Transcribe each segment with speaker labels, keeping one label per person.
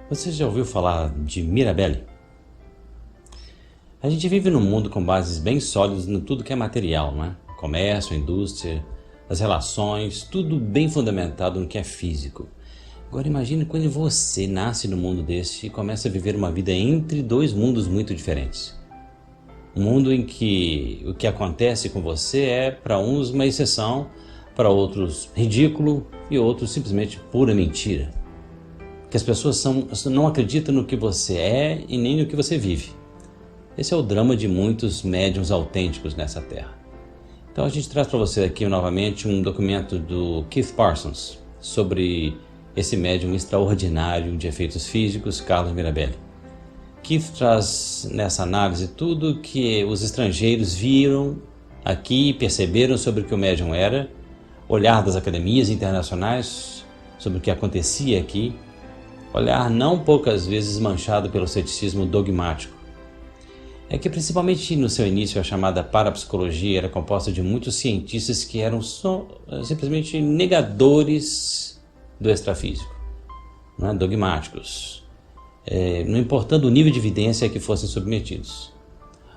Speaker 1: Você já ouviu falar de Mirabelli? A gente vive num mundo com bases bem sólidas no tudo que é material, não é? Comércio, indústria, as relações, tudo bem fundamentado no que é físico. Agora imagine quando você nasce num mundo desse e começa a viver uma vida entre dois mundos muito diferentes. Um mundo em que o que acontece com você é, para uns, uma exceção, para outros, ridículo e outros, simplesmente pura mentira. Que as pessoas não acreditam no que você é e nem no que você vive. Esse é o drama de muitos médiums autênticos nessa terra. Então a gente traz para você aqui novamente um documento do Keith Parsons sobre esse médium extraordinário de efeitos físicos, Carmine Mirabelli. Keith traz nessa análise tudo que os estrangeiros viram aqui e perceberam sobre o que o médium era, olhar das academias internacionais sobre o que acontecia aqui, olhar não poucas vezes manchado pelo ceticismo dogmático. É que principalmente no seu início a chamada parapsicologia era composta de muitos cientistas que eram simplesmente negadores do extrafísico, não é? Dogmáticos, não importando o nível de evidência a que fossem submetidos.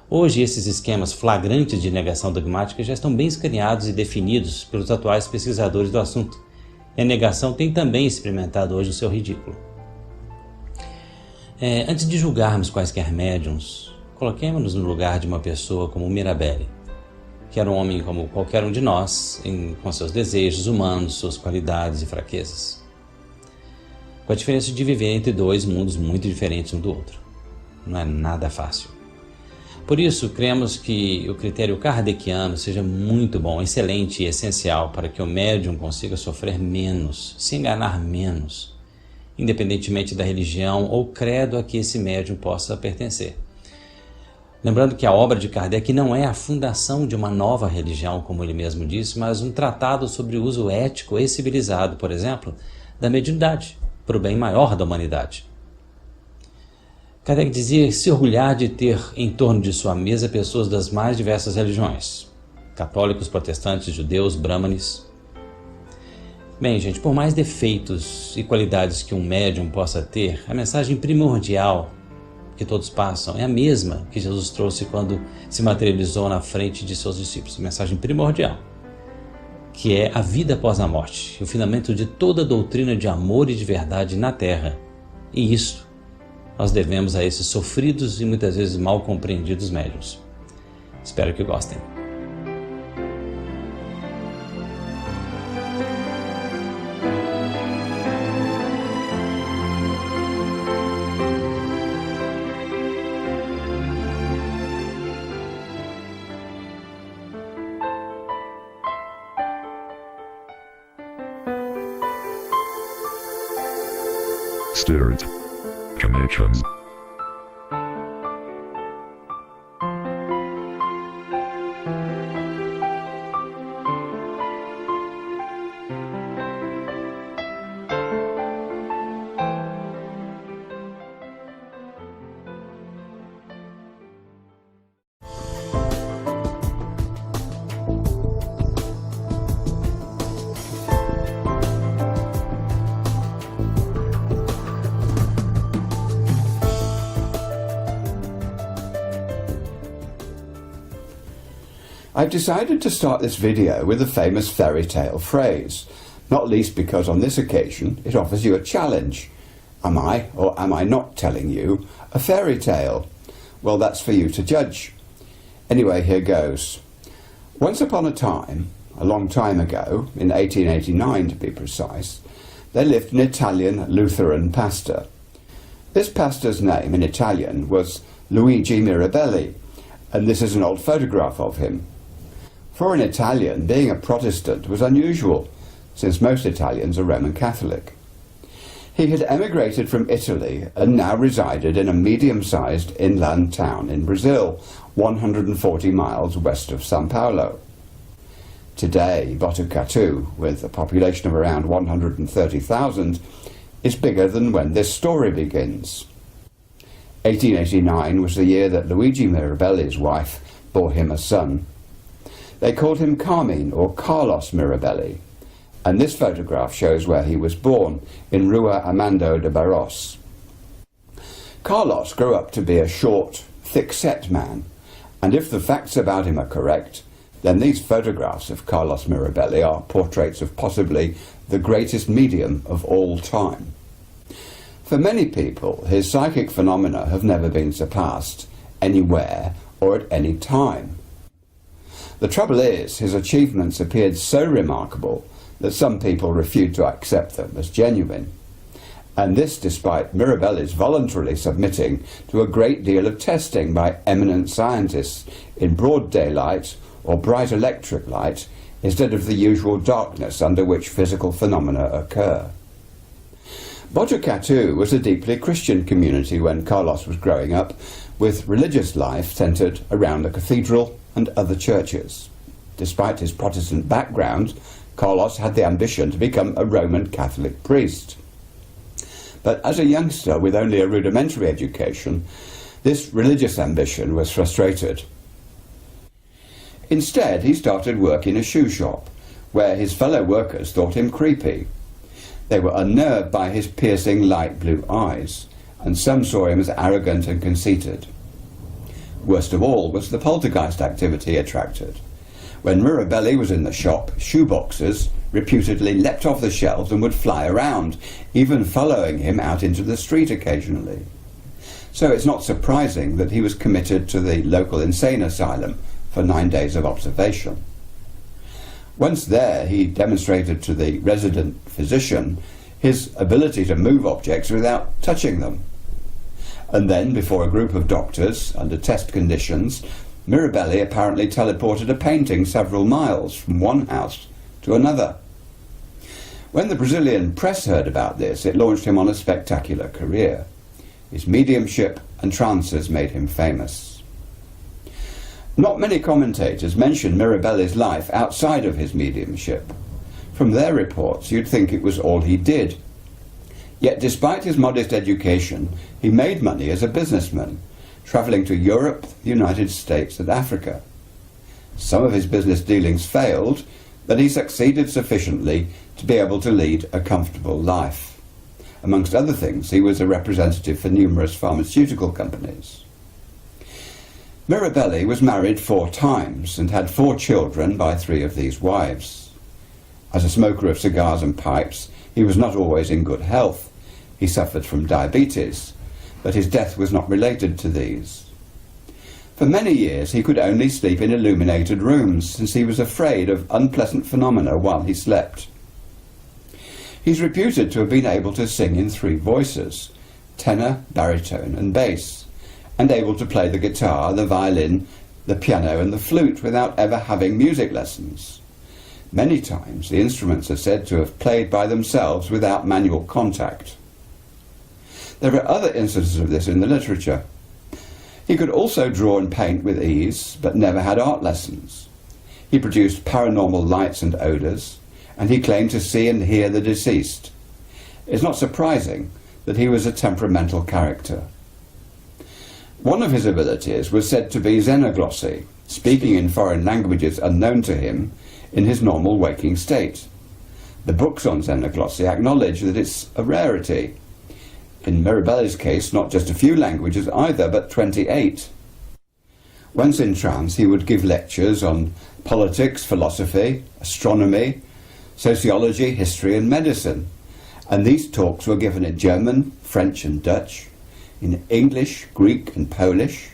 Speaker 1: Hoje esses esquemas flagrantes de negação dogmática já estão bem escaneados e definidos pelos atuais pesquisadores do assunto, e a negação tem também experimentado hoje o seu ridículo. Antes de julgarmos quaisquer médiums, coloquemos-nos no lugar de uma pessoa como Mirabelli, que era um homem como qualquer um de nós, com seus desejos humanos, suas qualidades e fraquezas. Com a diferença de viver entre dois mundos muito diferentes um do outro. Não é nada fácil. Por isso, cremos que o critério kardeciano seja muito bom, excelente e essencial para que o médium consiga sofrer menos, se enganar menos, independentemente da religião ou credo a que esse médium possa pertencer. Lembrando que a obra de Kardec não é a fundação de uma nova religião, como ele mesmo disse, mas um tratado sobre o uso ético e civilizado, por exemplo, da mediunidade, para o bem maior da humanidade. Kardec dizia se orgulhar de ter em torno de sua mesa pessoas das mais diversas religiões, católicos, protestantes, judeus, brahmanes. Bem, gente, por mais defeitos e qualidades que um médium possa ter, a mensagem primordial que todos passam é a mesma que Jesus trouxe quando se materializou na frente de seus discípulos. A mensagem primordial, que é a vida após a morte, o fundamento de toda a doutrina de amor e de verdade na Terra. E isso nós devemos a esses sofridos e muitas vezes mal compreendidos médiuns. Espero que gostem.
Speaker 2: Spirit Connections.
Speaker 3: I've decided to start this video with a famous fairy tale phrase, not least because on this occasion it offers you a challenge. Am I, or am I not telling you, a fairy tale? Well, that's for you to judge. Anyway, here goes. Once upon a time, a long time ago, in 1889 to be precise, there lived an Italian Lutheran pastor. This pastor's name in Italian was Luigi Mirabelli, and this is an old photograph of him. For an Italian, being a Protestant was unusual, since most Italians are Roman Catholic. He had emigrated from Italy and now resided in a medium-sized inland town in Brazil, 140 miles west of São Paulo. Today, Botucatu, with a population of around 130,000, is bigger than when this story begins. 1889 was the year that Luigi Mirabelli's wife bore him a son. They called him Carmine, or Carlos Mirabelli, and this photograph shows where he was born, in Rua Amando de Barros. Carlos grew up to be a short, thick-set man, and if the facts about him are correct, then these photographs of Carlos Mirabelli are portraits of possibly the greatest medium of all time. For many people, his psychic phenomena have never been surpassed, anywhere or at any time. The trouble is, his achievements appeared so remarkable that some people refused to accept them as genuine. And this despite Mirabelli's voluntarily submitting to a great deal of testing by eminent scientists in broad daylight or bright electric light instead of the usual darkness under which physical phenomena occur. Botucatu was a deeply Christian community when Carlos was growing up, with religious life centred around the cathedral and other churches. Despite his Protestant background, Carlos had the ambition to become a Roman Catholic priest. But as a youngster with only a rudimentary education, this religious ambition was frustrated. Instead, he started work in a shoe shop, where his fellow workers thought him creepy. They were unnerved by his piercing light blue eyes, and some saw him as arrogant and conceited. Worst of all was the poltergeist activity he attracted. When Mirabelli was in the shop, shoeboxes reputedly leapt off the shelves and would fly around, even following him out into the street occasionally. So it's not surprising that he was committed to the local insane asylum for 9 days of observation. Once there, he demonstrated to the resident physician his ability to move objects without touching them. And then, before a group of doctors, under test conditions, Mirabelli apparently teleported a painting several miles from one house to another. When the Brazilian press heard about this, it launched him on a spectacular career. His mediumship and trances made him famous. Not many commentators mention Mirabelli's life outside of his mediumship. From their reports, you'd think it was all he did. Yet despite his modest education, he made money as a businessman, travelling to Europe, the United States and Africa. Some of his business dealings failed, but he succeeded sufficiently to be able to lead a comfortable life. Amongst other things, he was a representative for numerous pharmaceutical companies. Mirabelli was married 4 times and had 4 children by 3 of these wives. As a smoker of cigars and pipes, he was not always in good health. He suffered from diabetes, but his death was not related to these. For many years he could only sleep in illuminated rooms, since he was afraid of unpleasant phenomena while he slept. He's reputed to have been able to sing in 3 voices, tenor, baritone and bass, and able to play the guitar, the violin, the piano and the flute without ever having music lessons. Many times the instruments are said to have played by themselves without manual contact. There are other instances of this in the literature. He could also draw and paint with ease, but never had art lessons. He produced paranormal lights and odours, and he claimed to see and hear the deceased. It's not surprising that he was a temperamental character. One of his abilities was said to be xenoglossy, speaking in foreign languages unknown to him in his normal waking state. The books on xenoglossy acknowledge that it's a rarity. In Mirabelli's case, not just a few languages either, but 28. Once in trance, he would give lectures on politics, philosophy, astronomy, sociology, history and medicine. And these talks were given in German, French and Dutch, in English, Greek and Polish,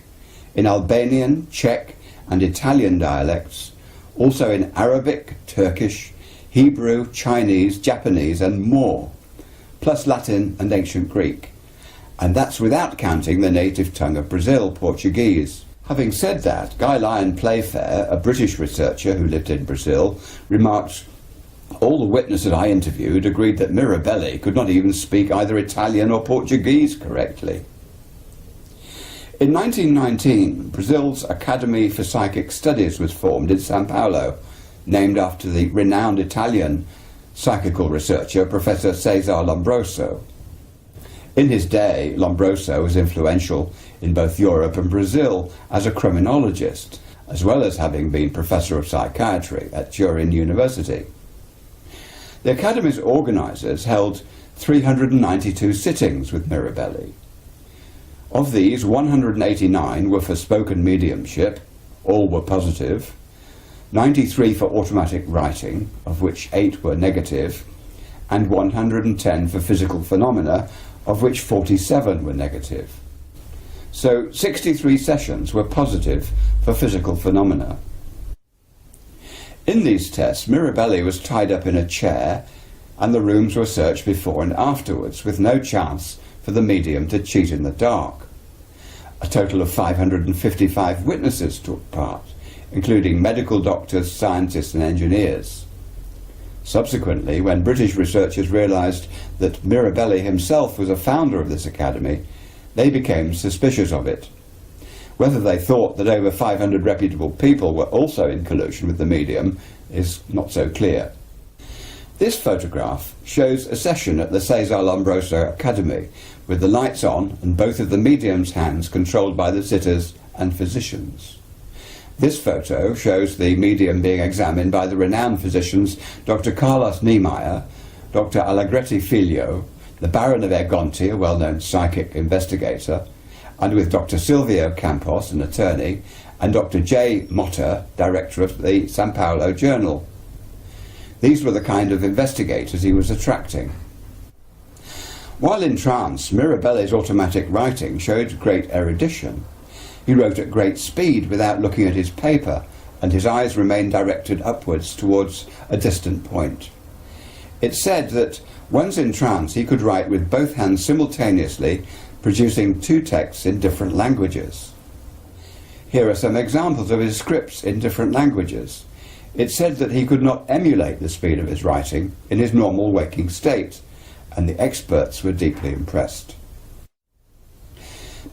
Speaker 3: in Albanian, Czech and Italian dialects, also in Arabic, Turkish, Hebrew, Chinese, Japanese and more, plus Latin and ancient Greek. And that's without counting the native tongue of Brazil, Portuguese. Having said that, Guy Lyon Playfair, a British researcher who lived in Brazil, remarked, "All the witnesses I interviewed agreed that Mirabelli could not even speak either Italian or Portuguese correctly." In 1919, Brazil's Academy for Psychic Studies was formed in São Paulo, named after the renowned Italian psychical researcher Professor Cesar Lombroso. In his day, Lombroso was influential in both Europe and Brazil as a criminologist, as well as having been professor of psychiatry at Turin University. The Academy's organisers held 392 sittings with Mirabelli. Of these, 189 were for spoken mediumship, all were positive, 93 for automatic writing, of which 8 were negative, and 110 for physical phenomena, of which 47 were negative. So 63 sessions were positive for physical phenomena. In these tests, Mirabelli was tied up in a chair and the rooms were searched before and afterwards, with no chance for the medium to cheat in the dark. A total of 555 witnesses took part, including medical doctors, scientists and engineers. Subsequently, when British researchers realised that Mirabelli himself was a founder of this academy, they became suspicious of it. Whether they thought that over 500 reputable people were also in collusion with the medium is not so clear. This photograph shows a session at the Cesar Lombroso Academy, with the lights on and both of the medium's hands controlled by the sitters and physicians. This photo shows the medium being examined by the renowned physicians Dr. Carlos Niemeyer, Dr. Allegretti Figlio, the Baron of Ergonti, a well-known psychic investigator, and with Dr. Silvio Campos, an attorney, and Dr. J. Motta, director of the San Paulo Journal. These were the kind of investigators he was attracting. While in trance, Mirabelli's automatic writing showed great erudition. He wrote at great speed without looking at his paper, and his eyes remained directed upwards towards a distant point. It said that once in trance he could write with both hands simultaneously, producing 2 texts in different languages. Here are some examples of his scripts in different languages. It said that he could not emulate the speed of his writing in his normal waking state, and the experts were deeply impressed.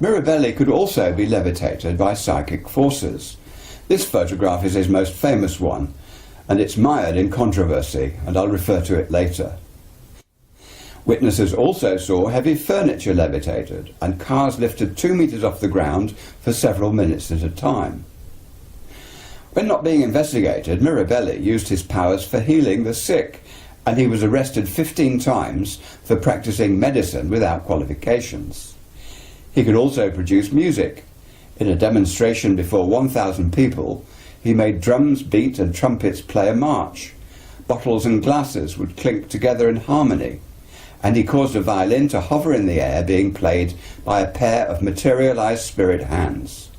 Speaker 3: Mirabelli could also be levitated by psychic forces. This photograph is his most famous one, and it's mired in controversy, and I'll refer to it later. Witnesses also saw heavy furniture levitated and cars lifted 2 meters off the ground for several minutes at a time. When not being investigated, Mirabelli used his powers for healing the sick, and he was arrested 15 times for practicing medicine without qualifications. He could also produce music. In a demonstration before 1,000 people, he made drums beat and trumpets play a march. Bottles and glasses would clink together in harmony, and he caused a violin to hover in the air, being played by a pair of materialized spirit hands.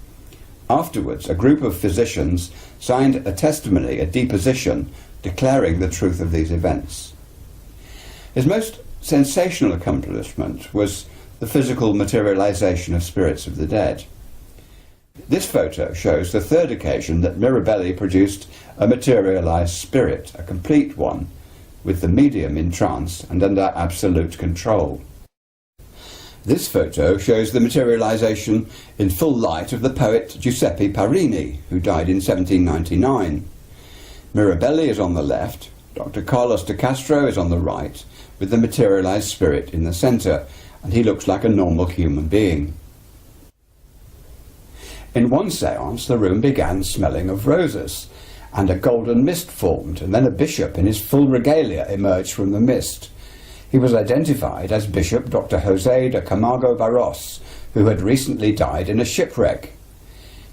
Speaker 3: Afterwards, a group of physicians signed a testimony, a deposition, declaring the truth of these events. His most sensational accomplishment was the physical materialization of spirits of the dead. This photo shows the 3rd occasion that Mirabelli produced a materialized spirit, a complete one, with the medium in trance and under absolute control. This photo shows the materialization in full light of the poet Giuseppe Parini, who died in 1799. Mirabelli is on the left, Dr. Carlos de Castro is on the right, with the materialized spirit in the centre, and he looks like a normal human being. In one séance, the room began smelling of roses, and a golden mist formed, and then a bishop in his full regalia emerged from the mist. He was identified as Bishop Dr. José de Camargo Barros, who had recently died in a shipwreck.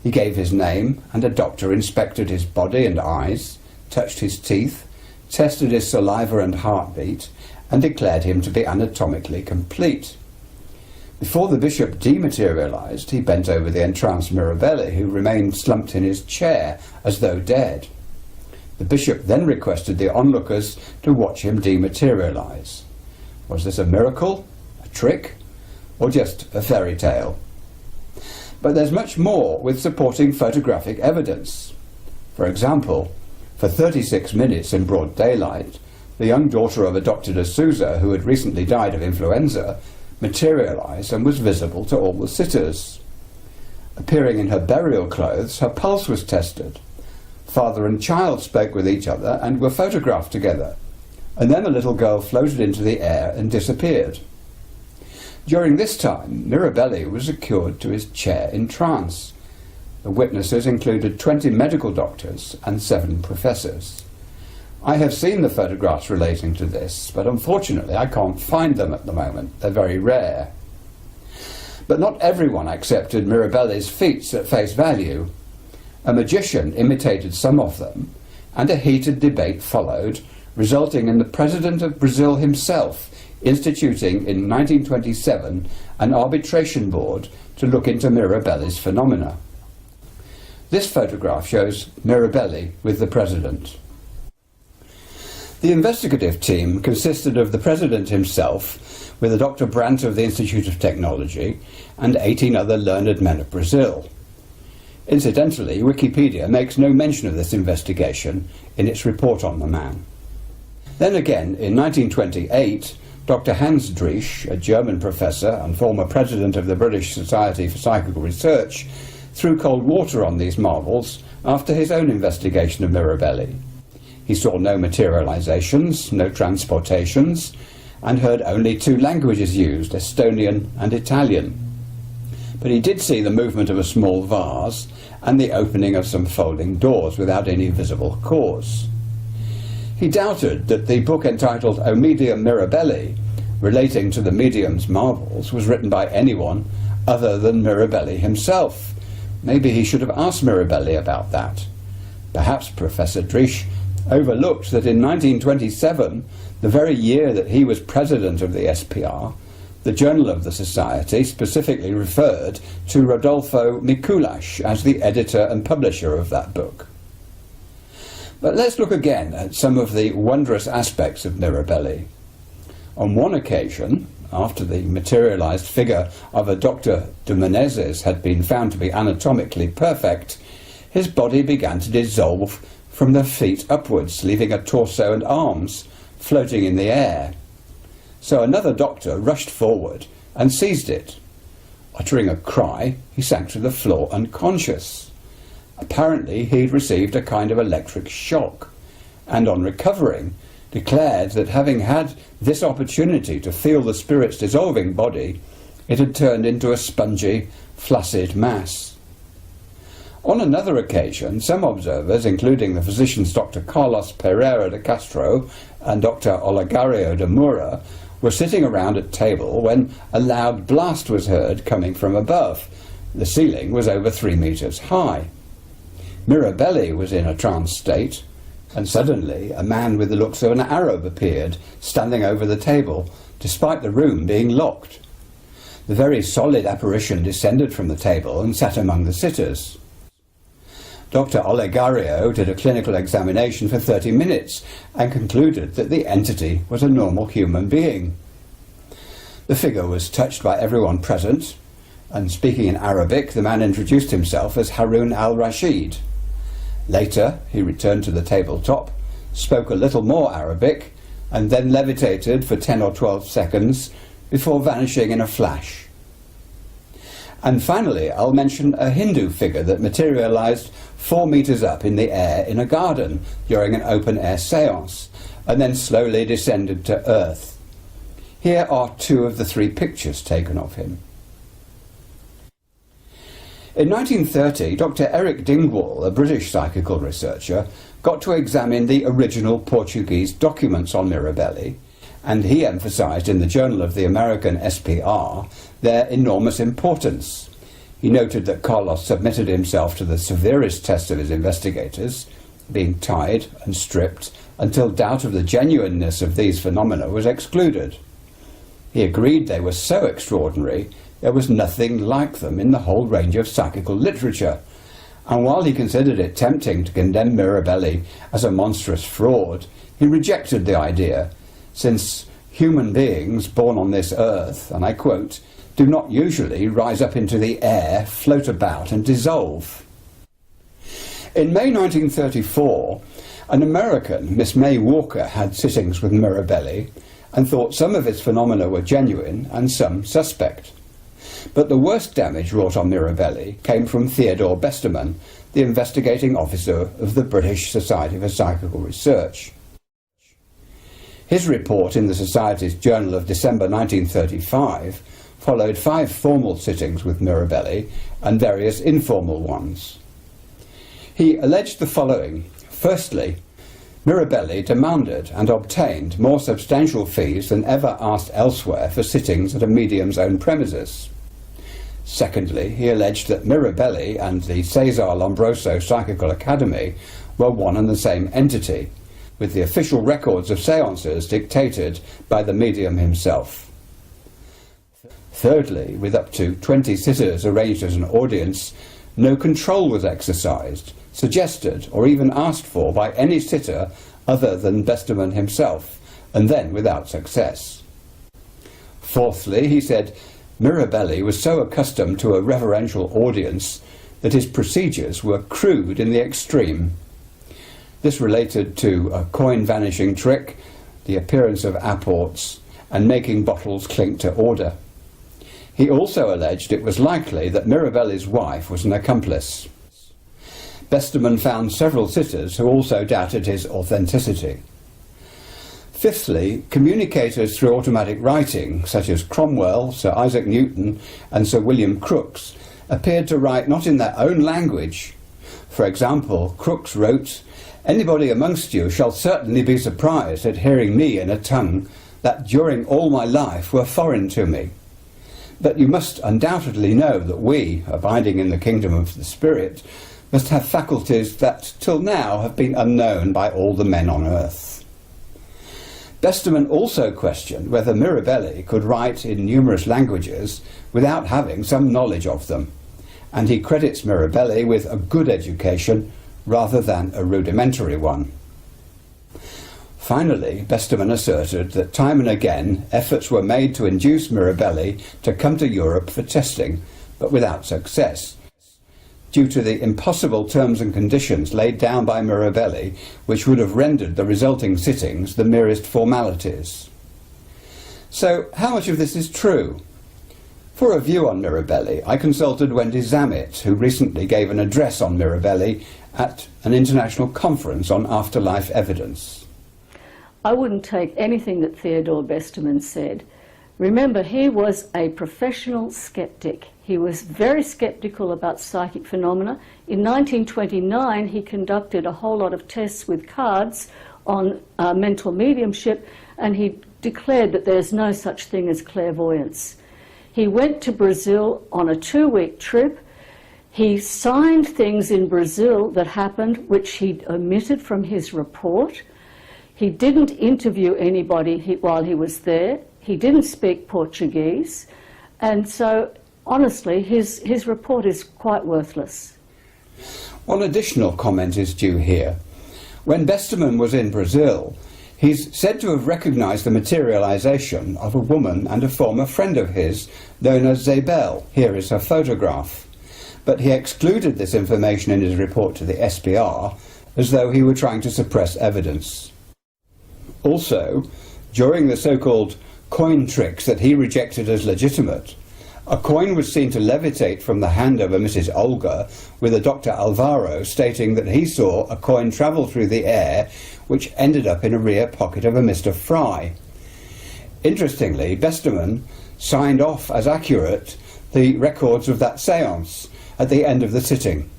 Speaker 3: He gave his name, and a doctor inspected his body and eyes, touched his teeth, tested his saliva and heartbeat, and declared him to be anatomically complete. Before the bishop dematerialized, he bent over the entranced Mirabelli, who remained slumped in his chair as though dead. The bishop then requested the onlookers to watch him dematerialize. Was this a miracle, a trick, or just a fairy tale? But there's much more with supporting photographic evidence. For example, for 36 minutes in broad daylight, the young daughter of a Dr. de Souza, who had recently died of influenza, materialized and was visible to all the sitters. Appearing in her burial clothes, her pulse was tested. Father and child spoke with each other and were photographed together, and then the little girl floated into the air and disappeared. During this time, Mirabelli was secured to his chair in trance. The witnesses included 20 medical doctors and 7 professors. I have seen the photographs relating to this, but unfortunately I can't find them at the moment. They're very rare. But not everyone accepted Mirabelli's feats at face value. A magician imitated some of them, and a heated debate followed, resulting in the President of Brazil himself instituting in 1927 an arbitration board to look into Mirabelli's phenomena. This photograph shows Mirabelli with the President. The investigative team consisted of the President himself, with a Dr. Brandt of the Institute of Technology, and 18 other learned men of Brazil. Incidentally, Wikipedia makes no mention of this investigation in its report on the man. Then again, in 1928, Dr. Hans Driesch, a German professor and former president of the British Society for Psychical Research, threw cold water on these marvels after his own investigation of Mirabelli. He saw no materializations, no transportations, and heard only two languages used, Estonian and Italian. But he did see the movement of a small vase and the opening of some folding doors without any visible cause. He doubted that the book entitled O Medium Mirabelli, relating to the medium's marvels, was written by anyone other than Mirabelli himself. Maybe he should have asked Mirabelli about that. Perhaps Professor Driesch overlooked that in 1927, the very year that he was president of the SPR, the Journal of the Society specifically referred to Rodolfo Mikuláš as the editor and publisher of that book. But let's look again at some of the wondrous aspects of Mirabelli. On one occasion, after the materialized figure of a Dr. de Menezes had been found to be anatomically perfect, his body began to dissolve from the feet upwards, leaving a torso and arms floating in the air. So another doctor rushed forward and seized it. Uttering a cry, he sank to the floor unconscious. Apparently he had received a kind of electric shock, and on recovering declared that having had this opportunity to feel the spirit's dissolving body, it had turned into a spongy, flaccid mass. On another occasion, some observers, including the physicians Dr. Carlos Pereira de Castro and Dr. Olegario de Moura, were sitting around at table when a loud blast was heard coming from above. The ceiling was over 3 meters high. Mirabelli was in a trance state, and suddenly a man with the looks of an Arab appeared, standing over the table, despite the room being locked. The very solid apparition descended from the table and sat among the sitters. Dr. Olegario did a clinical examination for 30 minutes and concluded that the entity was a normal human being. The figure was touched by everyone present, and speaking in Arabic, the man introduced himself as Harun al-Rashid. Later, he returned to the tabletop, spoke a little more Arabic, and then levitated for 10 or 12 seconds before vanishing in a flash. And finally, I'll mention a Hindu figure that materialized 4 meters up in the air in a garden during an open-air séance, and then slowly descended to earth. Here are 2 of the 3 pictures taken of him. In 1930, Dr. Eric Dingwall, a British psychical researcher, got to examine the original Portuguese documents on Mirabelli, and he emphasized in the Journal of the American SPR their enormous importance. He noted that Carlos submitted himself to the severest test of his investigators, being tied and stripped until doubt of the genuineness of these phenomena was excluded. He agreed they were so extraordinary there was nothing like them in the whole range of psychical literature, and while he considered it tempting to condemn Mirabelli as a monstrous fraud, he rejected the idea, since human beings born on this earth, and I quote, do not usually rise up into the air, float about and dissolve. In May 1934, an American, Miss May Walker, had sittings with Mirabelli and thought some of his phenomena were genuine and some suspect. But the worst damage wrought on Mirabelli came from Theodore Besterman, the investigating officer of the British Society for Psychical Research. His report in the Society's Journal of December 1935 followed 5 formal sittings with Mirabelli and various informal ones. He alleged the following. Firstly, Mirabelli demanded and obtained more substantial fees than ever asked elsewhere for sittings at a medium's own premises. Secondly, he alleged that Mirabelli and the Cesar Lombroso Psychical Academy were one and the same entity, with the official records of seances dictated by the medium himself. Thirdly, with up to 20 sitters arranged as an audience, no control was exercised, suggested or even asked for by any sitter other than Besterman himself, and then without success. Fourthly, he said Mirabelli was so accustomed to a reverential audience that his procedures were crude in the extreme. This related to a coin vanishing trick, the appearance of apports, and making bottles clink to order. He also alleged it was likely that Mirabelli's wife was an accomplice. Besterman found several sitters who also doubted his authenticity. Fifthly, communicators through automatic writing, such as Cromwell, Sir Isaac Newton, and Sir William Crookes, appeared to write not in their own language. For example, Crookes wrote, "Anybody amongst you shall certainly be surprised at hearing me in a tongue that during all my life were foreign to me. But you must undoubtedly know that we, abiding in the kingdom of the Spirit, must have faculties that till now have been unknown by all the men on earth." Besterman also questioned whether Mirabelli could write in numerous languages without having some knowledge of them, and he credits Mirabelli with a good education rather than a rudimentary one. Finally, Besterman asserted that time and again efforts were made to induce Mirabelli to come to Europe for testing, but without success, due to the impossible terms and conditions laid down by Mirabelli, which would have rendered the resulting sittings the merest formalities. So, how much of this is true? For a view on Mirabelli, I consulted Wendy Zammit, who recently gave an address on Mirabelli at an international conference on afterlife evidence.
Speaker 4: I wouldn't take anything that Theodore Besterman said. Remember, he was a professional skeptic. He was very skeptical about psychic phenomena. In 1929, he conducted a whole lot of tests with cards on mental mediumship, and he declared that there's no such thing as clairvoyance. He went to Brazil on a 2-week trip. He signed things in Brazil that happened which he omitted from his report. He didn't interview anybody while he was there. He didn't speak Portuguese. And so, honestly, his report is quite worthless.
Speaker 3: One additional comment is due here. When Besterman was in Brazil, he's said to have recognized the materialization of a woman and a former friend of his, known as Zabel. Here is her photograph. But he excluded this information in his report to the SPR, as though he were trying to suppress evidence. Also, during the so-called coin tricks that he rejected as legitimate, a coin was seen to levitate from the hand of a Mrs. Olga, with a Dr. Alvaro stating that he saw a coin travel through the air which ended up in a rear pocket of a Mr. Fry. Interestingly, Besterman signed off as accurate the records of that séance at the end of the sitting.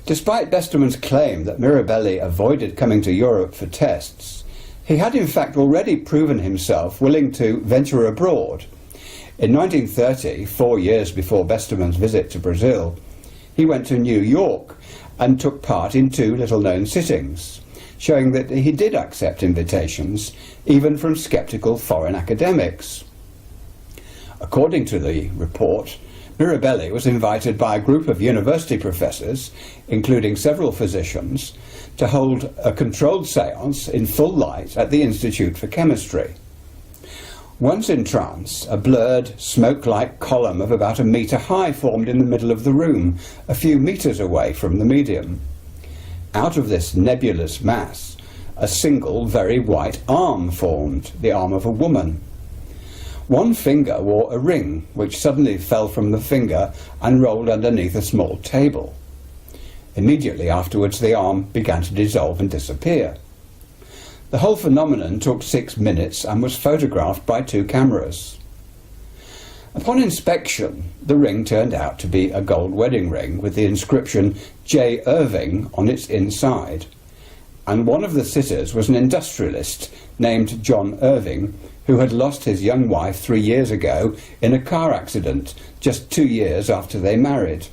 Speaker 3: Despite Besterman's claim that Mirabelli avoided coming to Europe for tests, he had in fact already proven himself willing to venture abroad. In 1930, 4 years before Besterman's visit to Brazil, he went to New York and took part in 2 little-known sittings, showing that he did accept invitations, even from sceptical foreign academics. According to the report, Mirabelli was invited by a group of university professors, including several physicians, to hold a controlled séance in full light at the Institute for Chemistry. Once in trance, a blurred, smoke-like column of about 1 metre high formed in the middle of the room, a few metres away from the medium. Out of this nebulous mass, a single, very white arm formed, the arm of a woman. One finger wore a ring, which suddenly fell from the finger and rolled underneath a small table. Immediately afterwards, the arm began to dissolve and disappear. The whole phenomenon took 6 minutes and was photographed by 2 cameras. Upon inspection, the ring turned out to be a gold wedding ring with the inscription J. Irving on its inside, and one of the sitters was an industrialist named John Irving, who had lost his young wife 3 years ago in a car accident, just 2 years after they married.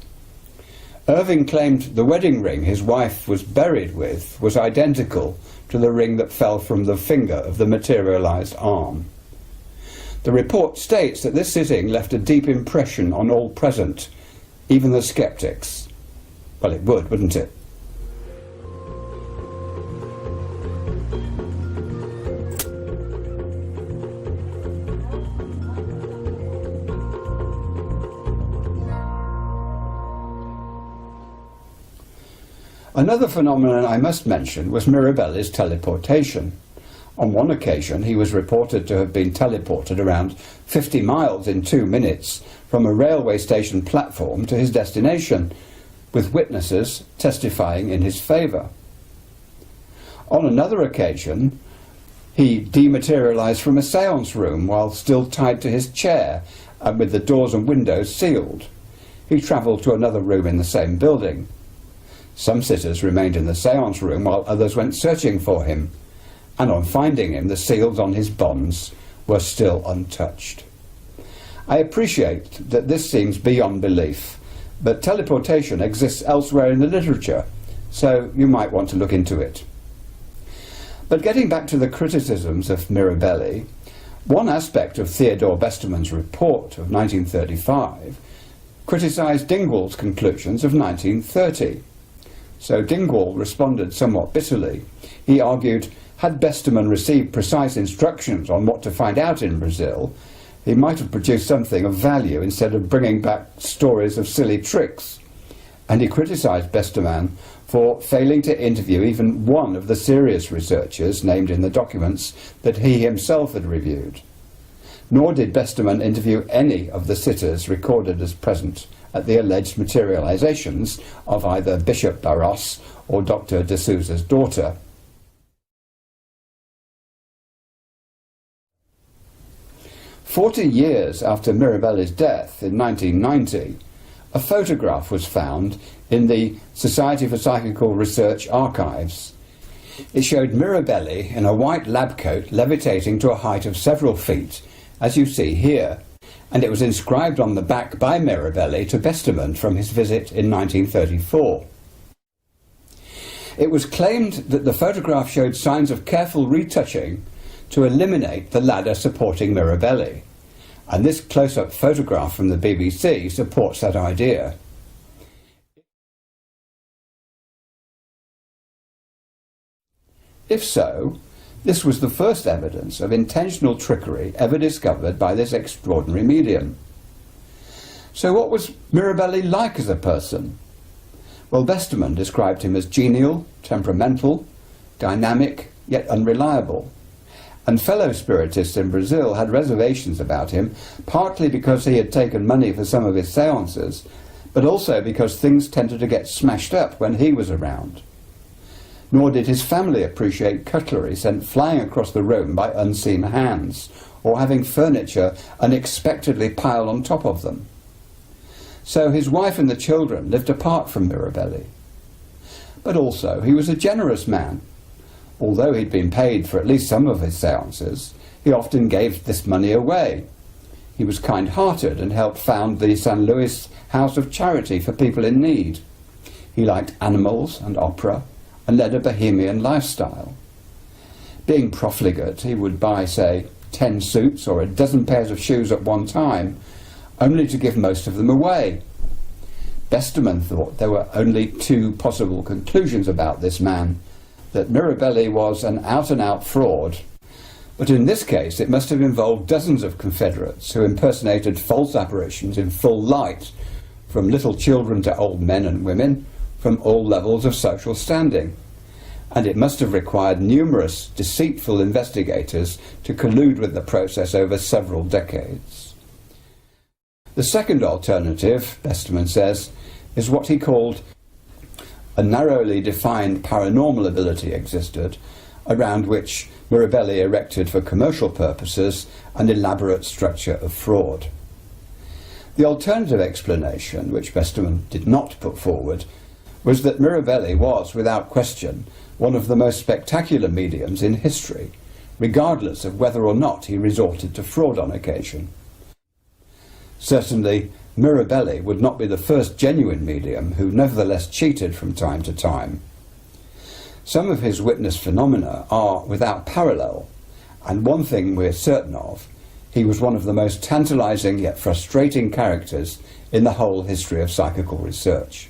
Speaker 3: Irving claimed the wedding ring his wife was buried with was identical to the ring that fell from the finger of the materialized arm. The report states that this sitting left a deep impression on all present, even the skeptics. Well, it would, wouldn't it? Another phenomenon I must mention was Mirabelli's teleportation. On one occasion, he was reported to have been teleported around 50 miles in 2 minutes from a railway station platform to his destination, with witnesses testifying in his favour. On another occasion, he dematerialised from a séance room while still tied to his chair and with the doors and windows sealed. He travelled to another room in the same building. Some sitters remained in the séance room while others went searching for him, and on finding him, the seals on his bonds were still untouched. I appreciate that this seems beyond belief, but teleportation exists elsewhere in the literature, so you might want to look into it. But getting back to the criticisms of Mirabelli, one aspect of Theodore Besterman's report of 1935 criticised Dingwall's conclusions of 1930. So Dingwall responded somewhat bitterly. He argued, had Besterman received precise instructions on what to find out in Brazil, he might have produced something of value instead of bringing back stories of silly tricks. And he criticised Besterman for failing to interview even one of the serious researchers named in the documents that he himself had reviewed. Nor did Besterman interview any of the sitters recorded as present at the alleged materializations of either Bishop Barros or Dr. de Souza's daughter. "40 years after Mirabelli's death in 1990, a photograph was found in the Society for Psychical Research archives. It showed Mirabelli in a white lab coat levitating to a height of several feet, as you see here, and it was inscribed on the back by Mirabelli to Besterman from his visit in 1934. It was claimed that the photograph showed signs of careful retouching to eliminate the ladder supporting Mirabelli, and this close-up photograph from the BBC supports that idea. If so, this was the first evidence of intentional trickery ever discovered by this extraordinary medium. So what was Mirabelli like as a person? Well, Besterman described him as genial, temperamental, dynamic, yet unreliable. And fellow spiritists in Brazil had reservations about him, partly because he had taken money for some of his seances, but also because things tended to get smashed up when he was around. Nor did his family appreciate cutlery sent flying across the room by unseen hands, or having furniture unexpectedly piled on top of them. So his wife and the children lived apart from Mirabelli. But also he was a generous man. Although he'd been paid for at least some of his seances, he often gave this money away. He was kind-hearted and helped found the San Luis House of Charity for people in need. He liked animals and opera, and led a bohemian lifestyle. Being profligate, he would buy, say, 10 suits or a dozen pairs of shoes at one time, only to give most of them away. Besterman thought there were only 2 possible conclusions about this man, that Mirabelli was an out-and-out fraud, but in this case it must have involved dozens of confederates who impersonated false apparitions in full light, from little children to old men and women, from all levels of social standing, and it must have required numerous deceitful investigators to collude with the process over several decades. The second alternative, Besterman says, is what he called a narrowly defined paranormal ability existed, around which Mirabelli erected for commercial purposes an elaborate structure of fraud. The alternative explanation, which Besterman did not put forward, was that Mirabelli was, without question, one of the most spectacular mediums in history, regardless of whether or not he resorted to fraud on occasion. Certainly, Mirabelli would not be the first genuine medium who nevertheless cheated from time to time. Some of his witnessed phenomena are without parallel, and one thing we're certain of, he was one of the most tantalizing yet frustrating characters in the whole history of psychical research.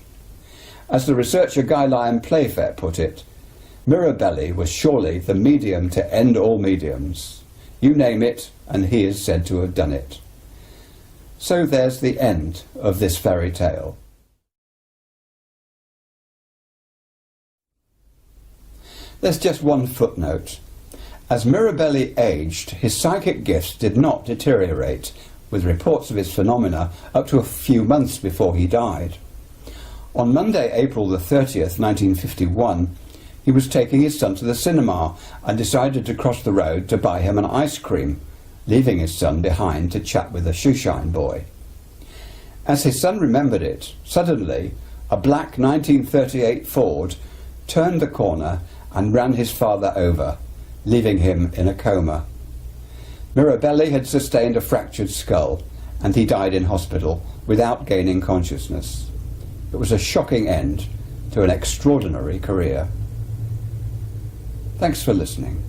Speaker 3: As the researcher Guy Lyon Playfair put it, Mirabelli was surely the medium to end all mediums. You name it, and he is said to have done it. So there's the end of this fairy tale. There's just one footnote. As Mirabelli aged, his psychic gifts did not deteriorate, with reports of his phenomena up to a few months before he died. On Monday, April the 30th, 1951, he was taking his son to the cinema and decided to cross the road to buy him an ice cream, leaving his son behind to chat with a shoeshine boy. As his son remembered it, suddenly a black 1938 Ford turned the corner and ran his father over, leaving him in a coma. Mirabelli had sustained a fractured skull, and he died in hospital without gaining consciousness. It was a shocking end to an extraordinary career. Thanks for listening.